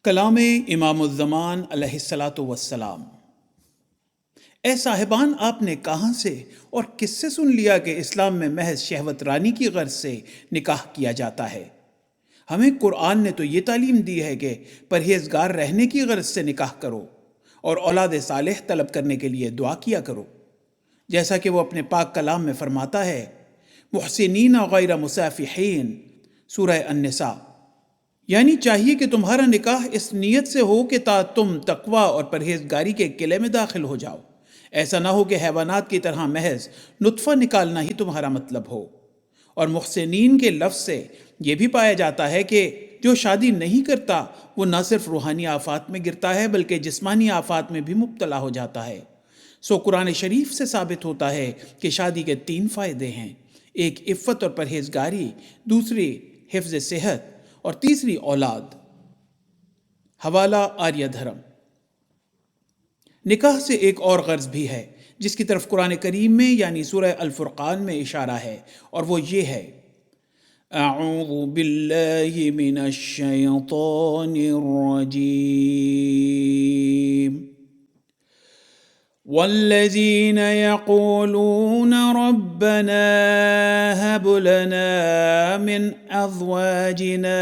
کلام امام الزمان علیہ الصلاۃ والسلام۔ اے صاحبان، آپ نے کہاں سے اور کس سے سن لیا کہ اسلام میں محض شہوت رانی کی غرض سے نکاح کیا جاتا ہے؟ ہمیں قرآن نے تو یہ تعلیم دی ہے کہ پرہیزگار رہنے کی غرض سے نکاح کرو اور اولاد صالح طلب کرنے کے لیے دعا کیا کرو، جیسا کہ وہ اپنے پاک کلام میں فرماتا ہے، محسنین غیر مسافحین، سورہ النساء۔ یعنی چاہیے کہ تمہارا نکاح اس نیت سے ہو کہ تم تقوی اور پرہیزگاری کے قلعے میں داخل ہو جاؤ۔ ایسا نہ ہو کہ حیوانات کی طرح محض نطفہ نکالنا ہی تمہارا مطلب ہو۔ اور محسنین کے لفظ سے یہ بھی پایا جاتا ہے کہ جو شادی نہیں کرتا وہ نہ صرف روحانی آفات میں گرتا ہے بلکہ جسمانی آفات میں بھی مبتلا ہو جاتا ہے۔ سو قرآن شریف سے ثابت ہوتا ہے کہ شادی کے 3 فائدے ہیں: ایک عفت اور پرہیزگاری، دوسری حفظ صحت، اور تیسری اولاد۔ حوالہ آریہ دھرم۔ نکاح سے ایک اور غرض بھی ہے جس کی طرف قرآن کریم میں یعنی سورہ الفرقان میں اشارہ ہے، اور وہ یہ ہے، اعوذ باللہ من الشیطان الرجیم، والذین یقولون ربنا هب لنا من ازواجنا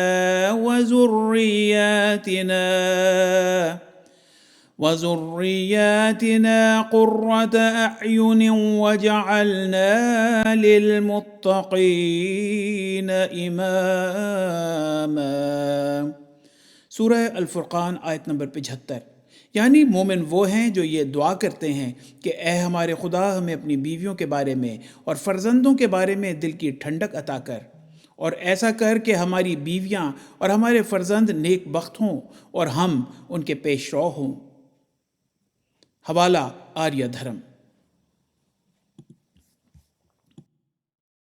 وذریاتنا قرة اعین وجعلنا للمتقین اماما۔ سورہ الفرقان آیت نمبر 75۔ یعنی مومن وہ ہیں جو یہ دعا کرتے ہیں کہ اے ہمارے خدا، ہمیں اپنی بیویوں کے بارے میں اور فرزندوں کے بارے میں دل کی ٹھنڈک عطا کر، اور ایسا کر کہ ہماری بیویاں اور ہمارے فرزند نیک بخت ہوں اور ہم ان کے پیش رو ہوں۔ حوالہ آریہ دھرم۔